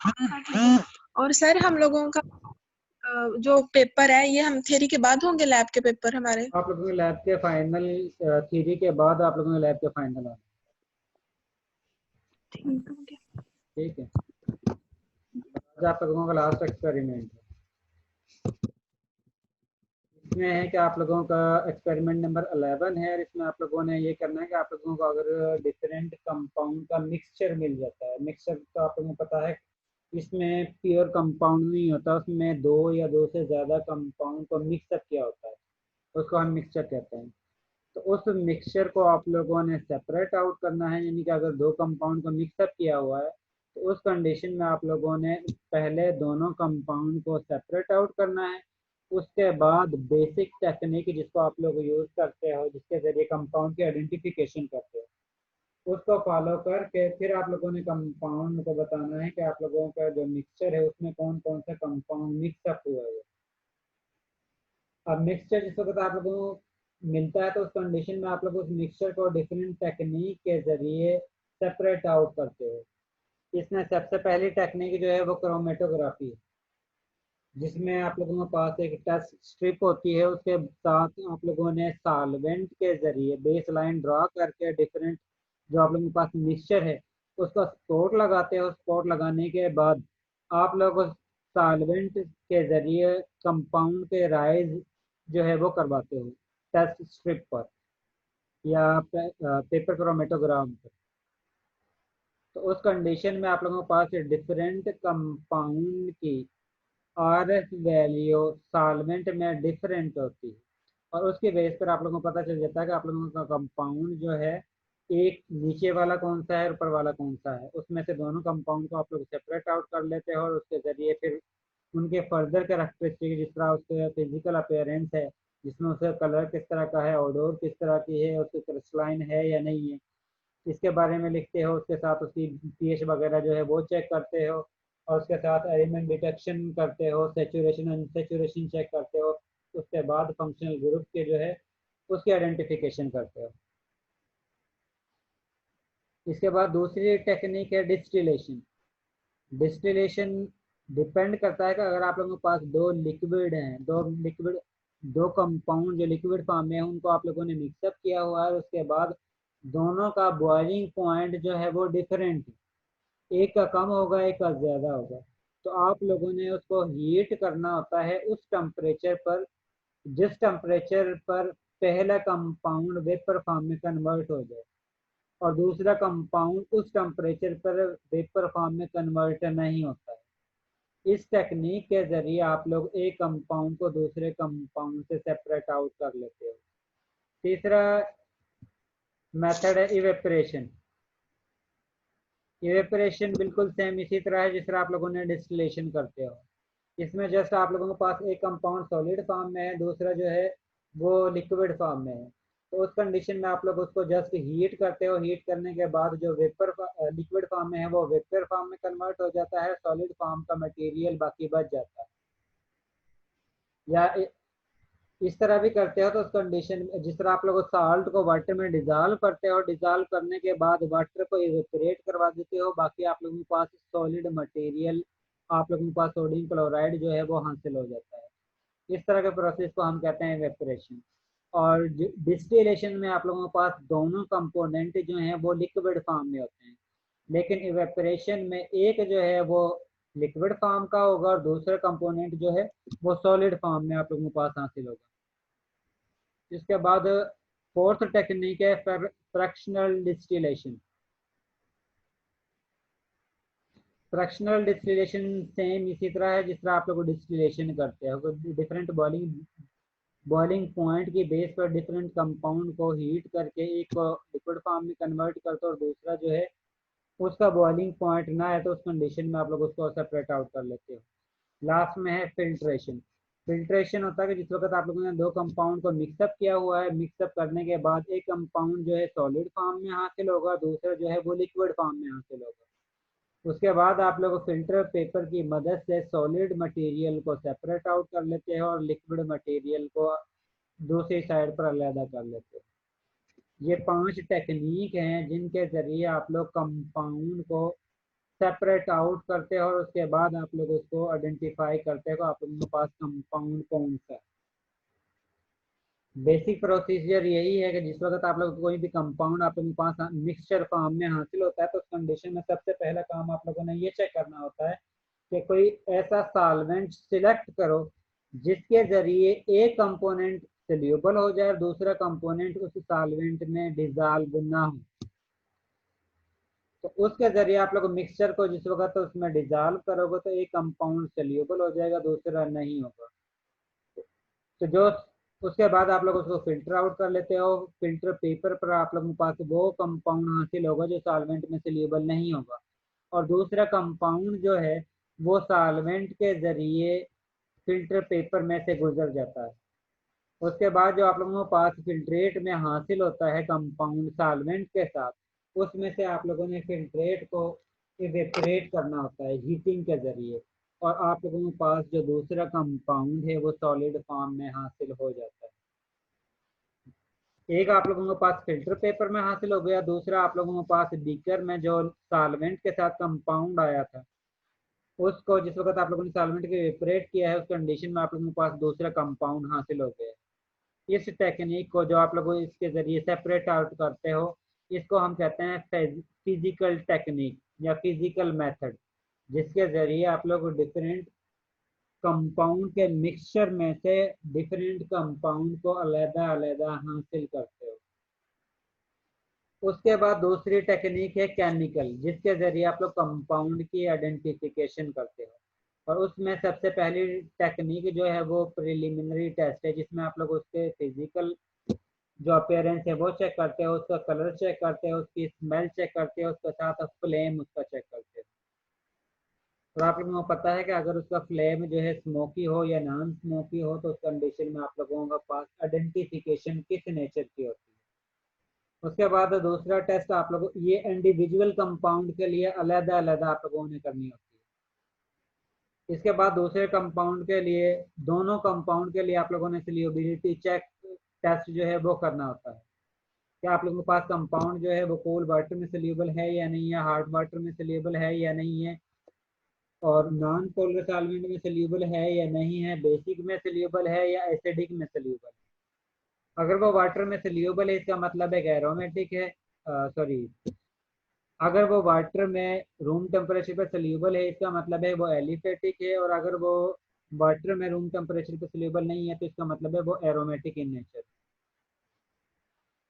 हाँ, ठीक है। और सर हम लोगों का जो पेपर है ये हम थ्योरी के बाद होंगे, लैब के पेपर हमारे? आप लोगों के लैब के फाइनल थ्योरी के बाद आप लोगों के लैब के फाइनल आने। ठीक है। ठीक है, आज आप लोगों का लास्ट एक्सपेरिमेंट है। इसमें है कि आप लोगों का एक्सपेरिमेंट नंबर 11 है और इसमें आप लोगों ने ये करना है कि आप लोगों को अगर डिफरेंट कंपाउंड का मिक्सचर मिल जाता है, मिक्सचर तो आप लोगों को पता है इसमें प्योर कंपाउंड नहीं होता, उसमें दो या दो से ज़्यादा कंपाउंड को मिक्सअप किया होता है, उसको हम मिक्सचर कहते हैं। तो उस मिक्सचर को आप लोगों ने सेपरेट आउट करना है, यानी कि अगर दो कंपाउंड को मिक्सअप किया हुआ है तो उस कंडीशन में आप लोगों ने पहले दोनों कंपाउंड को सेपरेट आउट करना है। उसके बाद बेसिक टेक्निक जिसको आप लोग यूज़ करते हो, जिसके ज़रिए कंपाउंड की आइडेंटिफिकेशन करते हो, उसको फॉलो करके फिर आप लोगों ने कंपाउंड को बताना है कि आप लोगों का जो मिक्सचर है उसमें कौन कौन सा कंपाउंड मिक्सअप हुआ है। अब मिक्सचर जिस वक्त आप लोगों को मिलता है तो उस कंडीशन में आप लोग उस मिक्सचर को डिफरेंट टेक्निक के जरिए सेपरेट आउट करते हो। इसमें सबसे पहली टेक्निक जो है वो क्रोमेटोग्राफी है, जिसमें आप लोगों के पास एक टेस्ट स्ट्रिप होती है, उसके साथ आप लोगों ने सॉल्वेंट के जरिए बेस लाइन ड्रा करके डिफरेंट जो आप लोगों के पास मिक्सचर है उसका स्पॉट लगाते हो। स्पॉट लगाने के बाद आप लोग सॉल्वेंट के जरिए कंपाउंड के राइज जो है वो करवाते हो टेस्ट स्ट्रिप पर या पेपर क्रोमेटोग्राम पर। तो उस कंडीशन में आप लोगों के पास डिफरेंट कंपाउंड की आरएस वैल्यू सॉल्वेंट में डिफरेंट होती है और उसके बेस पर आप लोगों को पता चल जाता है कि आप लोगों का कंपाउंड जो है एक नीचे वाला कौन सा है, ऊपर वाला कौन सा है। उसमें से दोनों कंपाउंड को आप लोग सेपरेट आउट कर लेते हो और उसके जरिए फिर उनके फर्दर कैरेक्टरिस्टिक, जिस तरह उसके फिजिकल अपीयरेंस है, जिसमें उसका कलर किस तरह का है, ओडोर किस तरह की है, उसकी क्रिस्टलाइन है या नहीं है, इसके बारे में लिखते हो। उसके साथ उसकी पीएच वगैरह जो है वो चेक करते हो और उसके साथ एलिमेंट डिटेक्शन करते हो, सेचुरेशन अनसेचुरेशन चेक करते हो। उसके बाद फंक्शनल ग्रुप के जो है उसकी आइडेंटिफिकेशन करते हो। इसके बाद दूसरी टेक्निक है डिस्टिलेशन। डिस्टिलेशन डिपेंड करता है कि अगर आप लोगों के पास दो लिक्विड हैं, दो कंपाउंड जो लिक्विड फॉर्म में है उनको आप लोगों ने मिक्सअप किया हुआ है, उसके बाद दोनों का बॉइलिंग पॉइंट जो है वो डिफरेंट है, एक का कम होगा एक का ज़्यादा होगा। तो आप लोगों ने उसको हीट करना होता है उस टेम्परेचर पर जिस टेम्परेचर पर पहला कंपाउंड वेपर फॉर्म में कन्वर्ट हो जाए और दूसरा कंपाउंड उस टेम्परेचर पर वेपर फॉर्म में कन्वर्ट नहीं होता है। इस टेक्निक के जरिए आप लोग एक कंपाउंड को दूसरे कंपाउंड से सेपरेट आउट कर लेते हो। तीसरा मेथड है इवेपरेशन। इवेपरेशन बिल्कुल सेम इसी तरह है जिस तरह आप लोगों ने डिस्टिलेशन करते हो। इसमें जस्ट आप लोगों के पास एक कंपाउंड सॉलिड फॉर्म में है, दूसरा जो है वो लिक्विड फॉर्म में है। तो उस कंडीशन में आप लोग उसको जस्ट हीट करते हो। हीट करने के बाद जो वेपर लिक्विड फॉर्म में है वो वेपर फॉर्म में कन्वर्ट हो जाता है, सॉलिड फॉर्म का मटेरियल बाकी बच जाता है। या इस तरह भी करते हो तो उस कंडीशन में जिस तरह आप लोग साल्ट को वाटर में डिजॉल्व करते हो, डिजॉल्व करने के बाद वाटर को इवेपोरेट करवा देते हो, बाकी आप लोगों के पास सॉलिड मटेरियल, आप लोगों के पास सोडियम क्लोराइड जो है वो हासिल हो जाता है। इस तरह के प्रोसेस को हम कहते हैं इवेपोरेशन। और डिस्टिलेशन में आप लोगों के पास दोनों कंपोनेंट जो हैं वो लिक्विड फॉर्म में होते हैं, लेकिन इवेपोरेशन में एक जो है वो लिक्विड फॉर्म का होगा और दूसरा कंपोनेंट जो है वो सॉलिड फॉर्म में आप लोगों के पास हासिल होगा। इसके बाद फोर्थ टेक्निक है fractional distillation. Fractional distillation same इसी तरह है जिस तरह आप लोग डिस्टिलेशन करते हो। डिफरेंट बॉइलिंग पॉइंट की बेस पर डिफरेंट कंपाउंड को हीट करके एक को लिक्विड फॉर्म में कन्वर्ट करते हो और दूसरा जो है उसका बॉइलिंग पॉइंट ना है तो उस कंडीशन में आप लोग उसको सेपरेट आउट कर लेते हो। लास्ट में है फिल्ट्रेशन। फिल्ट्रेशन होता है कि जिस वक्त आप लोगों ने दो कंपाउंड को मिक्सअप किया हुआ है, मिक्सअप करने के बाद एक कंपाउंड जो है सॉलिड फॉर्म में हासिल होगा, दूसरा जो है वो लिक्विड फॉर्म में हासिल होगा। उसके बाद आप लोग फिल्टर पेपर की मदद से सॉलिड मटेरियल को सेपरेट आउट कर लेते हैं और लिक्विड मटेरियल को दूसरी साइड पर अलहदा कर लेते हैं। ये 5 टेक्निक हैं जिनके जरिए आप लोग कंपाउंड को सेपरेट आउट करते हो और उसके बाद आप लोग उसको आइडेंटिफाई करते हो आप लोगों के पास कंपाउंड कौन सा है। बेसिक प्रोसीजर यही है कि जिस वक्त आप लोग कोई भी कंपाउंड आप लोगों के पास मिक्सचर फॉर्म में हासिल होता है तो उस कंडीशन में सबसे पहला काम आप लोगों ने ये चेक करना होता है कि कोई ऐसा सॉल्वेंट सिलेक्ट करो जिसके जरिए एक कंपोनेंट सोल्यूबल हो जाए और दूसरा कंपोनेंट उस सॉल्वेंट में डिजॉल्व ना हो। तो उसके जरिए आप लोग मिक्सचर को जिस वक्त तो उसमें डिजॉल्व करोगे तो एक कंपाउंड सोल्यूबल हो जाएगा, दूसरा नहीं होगा। तो जो उसके बाद आप लोग उसको फिल्टर आउट कर लेते हो। फिल्टर पेपर पर आप लोगों के पास वो कंपाउंड हासिल होगा जो सॉल्वेंट में सोल्यूबल नहीं होगा और दूसरा कंपाउंड जो है वो सॉल्वेंट के जरिए फिल्टर पेपर में से गुजर जाता है। उसके बाद जो आप लोगों के पास फिल्ट्रेट में हासिल होता है कंपाउंड सॉल्वेंट के साथ, उसमें से आप लोगों ने फिल्ट्रेट को इवेपोरेट करना होता है हीटिंग के जरिए और आप लोगों के पास जो दूसरा कंपाउंड है वो सॉलिड फॉर्म में हासिल हो जाता है। एक आप लोगों के पास फिल्टर पेपर में हासिल हो गया, दूसरा आप लोगों के पास बीकर में जो सॉल्वेंट के साथ कंपाउंड आया था उसको जिस वक्त आप लोगों ने सॉल्वेंट के इवेपोरेट किया है उस कंडीशन में आप लोगों के पास दूसरा कंपाउंड हासिल हो गया। इस टेक्निक को जो आप लोग इसके जरिए सेपरेट आउट करते हो इसको हम कहते हैं फिजिकल टेक्निक या फिजिकल मेथड, जिसके जरिए आप लोग डिफरेंट कंपाउंड के मिक्सचर में से डिफरेंट कंपाउंड को अलग-अलग हासिल करते हो। उसके बाद दूसरी टेक्निक है केमिकल, जिसके जरिए आप लोग कंपाउंड की आइडेंटिफिकेशन करते हो और उसमें सबसे पहली टेक्निक जो है वो प्रिलिमिनरी टेस्ट है जिसमें आप लोग उसके फिजिकल जो अपीयरेंस है वो चेक करते हो, उसका कलर चेक करते हो, उसकी स्मेल चेक करते हो, उसके साथ फ्लेम उसका चेक करते हो। और आप लोगों को पता है कि अगर उसका फ्लेम जो है स्मोकी हो या नॉन स्मोकी हो तो उस कंडीशन में आप लोगों का पास आइडेंटिफिकेशन किस नेचर की होती है। उसके बाद दूसरा टेस्ट आप लोगों ये इंडिविजुअल कंपाउंड के लिए अलग-अलग आप लोगों ने करनी होती है। इसके बाद दूसरे कंपाउंड के लिए दोनों कंपाउंड के लिए आप लोगों ने सोल्यूबिलिटी चेक टेस्ट जो है वो करना होता है कि आप लोगों के पास कंपाउंड जो है वो कोल्ड वाटर में सोल्यूबल है या नहीं है, हार्ड वाटर में सोल्यूबल है या नहीं है, और नॉन पोलर सॉल्वेंट में सोल्यूबल है या नहीं है, बेसिक में सोल्यूबल है या एसिडिक में सोल्यूबल है। अगर वो वाटर में सोल्यूबल है इसका मतलब है एरोमेटिक है, सॉरी, अगर वो वाटर में रूम टेम्परेचर पर सोल्यूबल है इसका मतलब है वो एलिफेटिक है, और अगर वो वाटर में रूम टेम्परेचर पर सोल्यूबल नहीं है तो इसका मतलब है वो एरोमेटिक इन नेचर।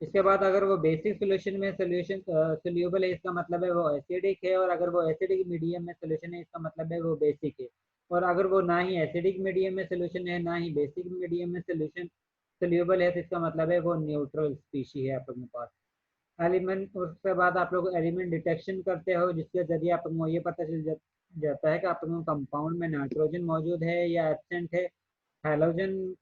इसके बाद अगर वो बेसिक सोल्यूशन में सोल्यूबल है इसका मतलब है वो एसिडिक है, और अगर वो एसिडिक मीडियम में सोल्यूशन है इसका मतलब है वो बेसिक है, और अगर वो ना ही एसिडिक मीडियम में सोल्यूशन है ना ही बेसिक मीडियम में सोल्यूशन सोल्यूबल है तो इसका मतलब है वो न्यूट्रल स्पीशी है आप लोगों के पास। एलिमेंट, उसके बाद आप लोग एलिमेंट डिटेक्शन करते हो जिसके जरिए आप लोगों को ये पता चल जाता है कि आप लोगों को कंपाउंड में नाइट्रोजन मौजूद है या एब्सेंट है, हेलोजन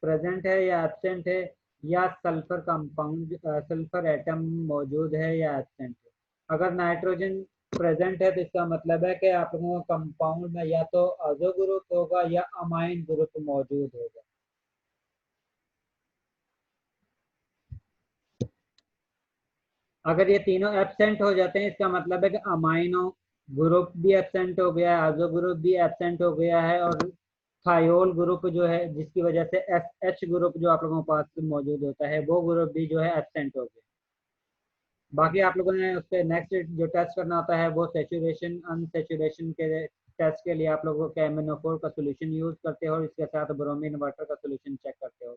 प्रेजेंट है या एब्सेंट है, या सल्फर कंपाउंड सल्फर एटम मौजूद है या एब्सेंट है। अगर नाइट्रोजन प्रेजेंट है तो इसका मतलब है कि आप लोगों को कंपाउंड में या तो अजो ग्रुप होगा या अमाइन ग्रुप मौजूद होगा। अगर ये तीनों एब्सेंट हो जाते हैं इसका मतलब है कि अमाइनो ग्रुप भी एब्सेंट हो गया है, अजो ग्रुप भी एब्सेंट हो गया है, और थायोल ग्रुप जो है जिसकी वजह से एस एच ग्रुप जो आप लोगों के पास मौजूद होता है वो ग्रुप भी जो है एब्सेंट हो गया। बाकी आप लोगों ने उसके नेक्स्ट जो टेस्ट करना होता है वो सेचुरेशन अनसेचुरेशन के टेस्ट के लिए आप लोगों को KMnO4 का सोल्यूशन यूज करते हो और इसके साथ ब्रोमीन वाटर का सोल्यूशन चेक करते हो,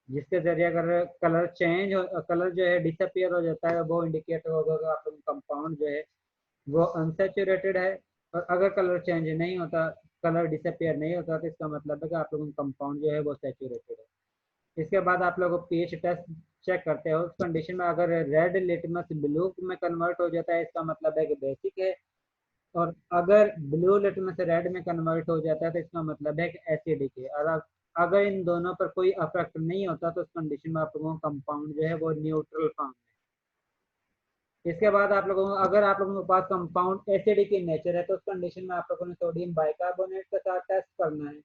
जिसके जरिए अगर कलर चेंज हो, कलर जो है डिसअपियर हो जाता है वो इंडिकेट होगा कि आप लोग कंपाउंड जो है वो अनसेचुरेटेड है, और अगर कलर चेंज नहीं होता, कलर डिसअपियर नहीं होता तो इसका मतलब है कि आप लोगों का कंपाउंड जो है वो सेचुरेटेड है। इसके बाद आप लोग पीएच टेस्ट चेक करते हो, उस कंडीशन में अगर रेड लिटमस ब्लू में कन्वर्ट हो जाता है इसका मतलब है कि बेसिक है, और अगर ब्लू लिटमस रेड में कन्वर्ट हो जाता है तो इसका मतलब है कि एसिडिक है, और अगर इन दोनों पर कोई अफेक्ट नहीं होता तो उस कंडीशन में आप लोगों का कंपाउंड जो है वो न्यूट्रल फॉर्म है। इसके बाद आप लोगों को अगर आप लोगों के पास कंपाउंड एसिडिक इन नेचर है तो उस कंडीशन में आप लोगों ने सोडियम बाइकार्बोनेट के साथ टेस्ट करना है।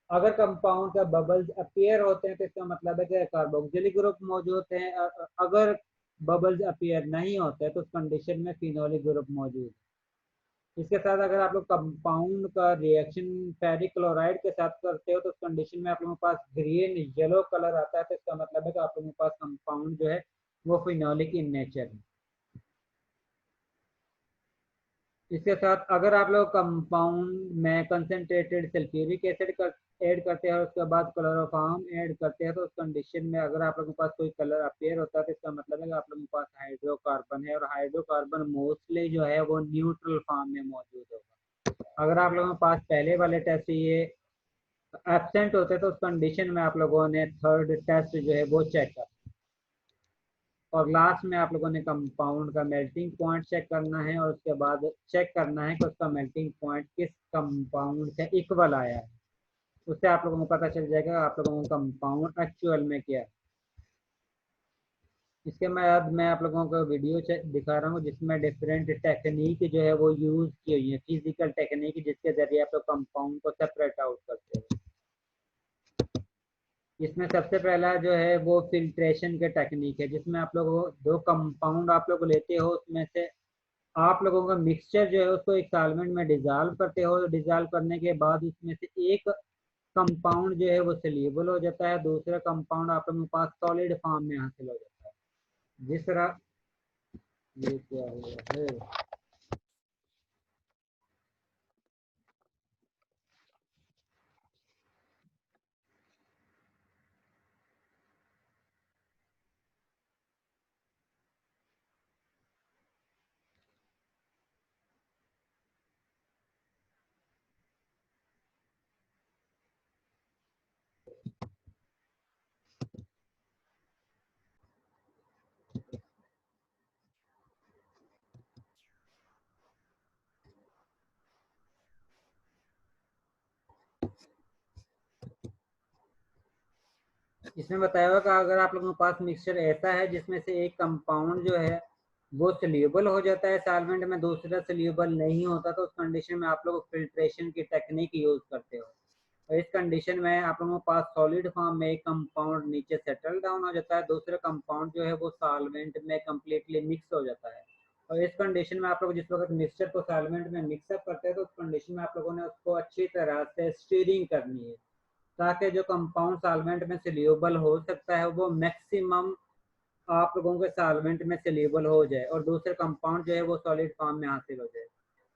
अगर कंपाउंड का बबल्स अपीयर होते हैं तो इसका मतलब है कि कार्बोक्सिलिक ग्रुप मौजूद है, अगर बबल्स अपीयर नहीं होते तो उस कंडीशन में फिनोलिक ग्रुप मौजूद है। इसके साथ अगर आप लोग कंपाउंड का रिएक्शन फेरिक क्लोराइड के साथ करते हो तो उस कंडीशन में आप लोगों के पास ग्रीन येलो कलर आता है, तो इसका मतलब है कि आप लोगों के पास कंपाउंड जो है वो फिनोलिक इन नेचर है। इसके साथ अगर आप लोग कंपाउंड में कंसनट्रेटेड सल्फ्यूरिक एसिड ऐड करते हैं और उसके बाद क्लोरोफॉर्म ऐड करते हैं, तो उस कंडीशन में अगर आप लोगों के पास कोई कलर अपीयर होता है तो इसका मतलब है कि आप लोगों के पास हाइड्रोकार्बन है, और हाइड्रोकार्बन मोस्टली जो है वो न्यूट्रल फॉर्म में मौजूद होगा। अगर आप लोगों के पास पहले वाले टेस्ट ये एब्सेंट होते तो उस कंडीशन में आप लोगों ने थर्ड टेस्ट जो है वो चेक कर, और लास्ट में आप लोगों ने कंपाउंड का मेल्टिंग पॉइंट चेक करना है, और उसके बाद चेक करना है कि उसका मेल्टिंग पॉइंट किस कंपाउंड से इक्वल आया है। उससे आप लोगों को पता चल जाएगा आप लोगों का कंपाउंड एक्चुअल में क्या है। इसके बाद मैं आप लोगों को वीडियो दिखा रहा हूँ जिसमें डिफरेंट टेक्निक जो है वो यूज की हुई है, फिजिकल टेक्निक, जिसके जरिए आप लोग कंपाउंड को सेपरेट आउट करते हैं। इसमें सबसे पहला जो है वो फिल्ट्रेशन के टेक्निक है, जिसमें आप लोग दो कंपाउंड आप लोग लेते हो, उसमें से आप लोगों का मिक्सचर जो है उसको एक सॉल्वेंट में डिजॉल्व करते हो। डिजॉल्व करने के बाद उसमें से एक कंपाउंड जो है वो सोल्यूबल हो जाता है, दूसरा कंपाउंड आप लोगों के पास सॉलिड फॉर्म में हासिल हो जाता है। जिस तरह ये क्या हुआ है, इसमें बताया हुआ कि अगर आप लोगों के पास मिक्सचर ऐसा है जिसमें से एक कंपाउंड जो है वो सोल्यूबल हो जाता है सॉल्वेंट में, दूसरा सोल्यूबल नहीं होता, तो उस कंडीशन में आप लोग फिल्ट्रेशन की टेक्निक यूज करते हो। और इस कंडीशन में आप लोगों के पास सॉलिड फॉर्म में एक कंपाउंड नीचे सेटल डाउन हो जाता है, दूसरा कंपाउंड जो है वो सॉल्वेंट में कम्प्लीटली मिक्स हो जाता है। और इस कंडीशन में आप लोग जिस वक्त मिक्सचर को सॉल्वेंट में मिक्सअप करते हैं तो उस कंडीशन में आप लोगों ने उसको अच्छी तरह से स्टीरिंग करनी है, ताकि जो कंपाउंड सॉल्वेंट में सोल्यूबल हो सकता है वो मैक्सिमम आप लोगों के सॉल्वेंट में सोल्यूबल हो जाए और दूसरे कंपाउंड जो है वो सॉलिड फॉर्म में हासिल हो जाए।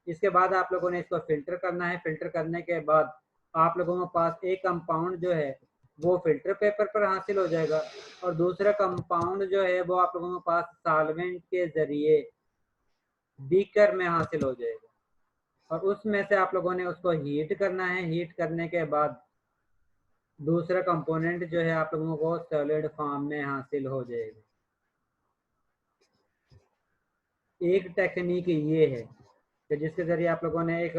इसके बाद आप लोगों ने इसको फिल्टर करना है। फिल्टर करने के बाद आप लोगों के पास एक कंपाउंड जो है वो फिल्टर पेपर पर हासिल हो जाएगा, और दूसरा कंपाउंड जो है वो आप लोगों के पास सॉल्वेंट के जरिए बीकर में हासिल हो जाएगा, और उसमें से आप लोगों ने उसको हीट करना है। हीट करने के बाद दूसरा कंपोनेंट जो है आप लोगों को सॉलिड फॉर्म में हासिल हो जाएगा। एक टेक्निक ये है कि जिसके जरिए आप लोगों ने एक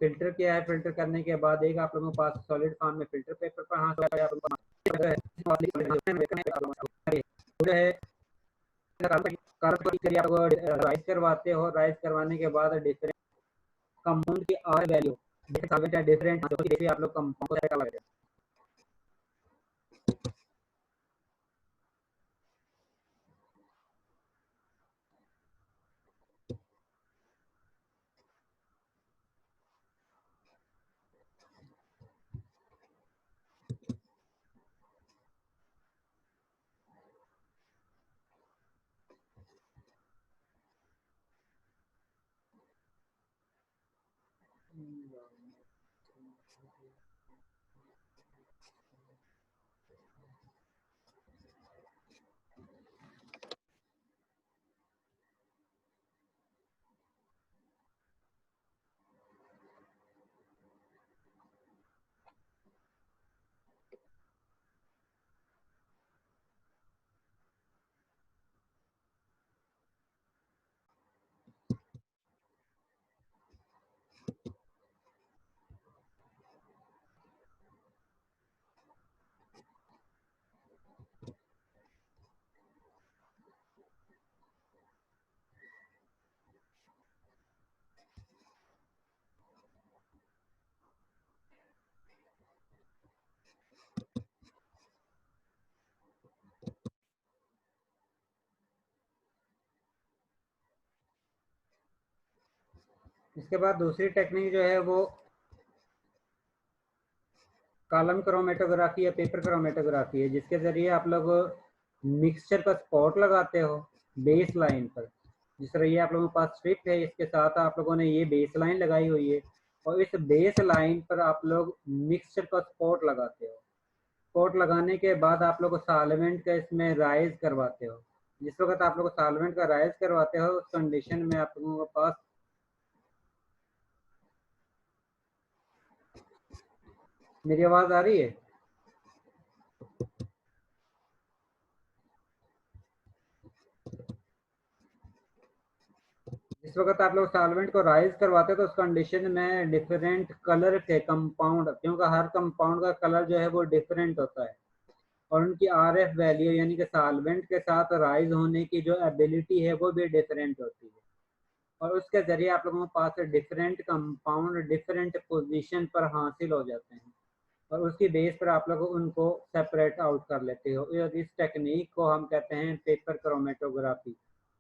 फिल्टर किया है। फिल्टर करने के बाद एक आप लोगों के पास सॉलिड फॉर्म में फिल्टर पेपर पर हासिल है, जो है कार्बन के जरिए आप राइज करवाते हो। राइज करवाने के बाद डिफरेंट कंपाउंड की आर वैल्यू डिफरेंट आप लोग कंपाउंड इसके बाद दूसरी टेक्निक जो है वो कॉलम क्रोमेटोग्राफी या पेपर क्रोमेटोग्राफी है, जिसके ज़रिए आप लोग मिक्सचर का स्पॉट लगाते हो बेस लाइन पर। जिस तरह ये आप लोगों के पास स्ट्रिप है, इसके साथ आप लोगों ने ये बेस लाइन लगाई हुई है और इस बेस लाइन पर आप लोग मिक्सचर का स्पॉट लगाते हो। स्पॉट लगाने के बाद आप लोग सॉल्वेंट का इसमें राइज करवाते हो। जिस वक्त आप लोग सॉल्वेंट का राइज करवाते हो उस कंडीशन में आप लोगों के पास, मेरी आवाज़ आ रही है? जिस वक्त आप लोग सॉल्वेंट को राइज करवाते हैं तो उस कंडीशन में डिफरेंट कलर के कंपाउंड, क्योंकि हर कंपाउंड का कलर जो है वो डिफरेंट होता है और उनकी आरएफ वैल्यू यानी कि सॉल्वेंट के साथ राइज होने की जो एबिलिटी है वो भी डिफरेंट होती है। और उसके ज़रिए आप लोगों के पास डिफरेंट कंपाउंड डिफरेंट पोजीशन पर हासिल हो जाते हैं और उसकी बेस पर आप लोग उनको सेपरेट आउट कर लेते हो। और इस टेक्निक को हम कहते हैं पेपर क्रोमेटोग्राफी।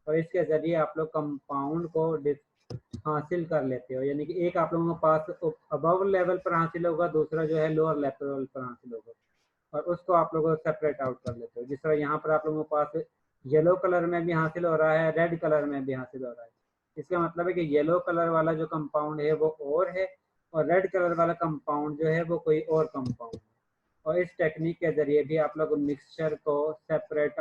और इसके ज़रिए आप लोग कंपाउंड को हासिल कर लेते हो, यानी कि एक आप लोगों के पास अबव लेवल पर हासिल होगा, दूसरा जो है लोअर लेवल पर हासिल होगा और उसको आप लोग सेपरेट आउट कर लेते हो। जिस तरह यहाँ पर आप लोगों के पास येलो कलर में भी हासिल हो रहा है, रेड कलर में भी हासिल हो रहा है। इसका मतलब है कि येलो कलर वाला जो कंपाउंड है वो और है और रेड कलर वाला कंपाउंड जो है वो कोई और कंपाउंड है। और इस टेक्निक के जरिए भी आप लोग मिक्सचर को सेपरेट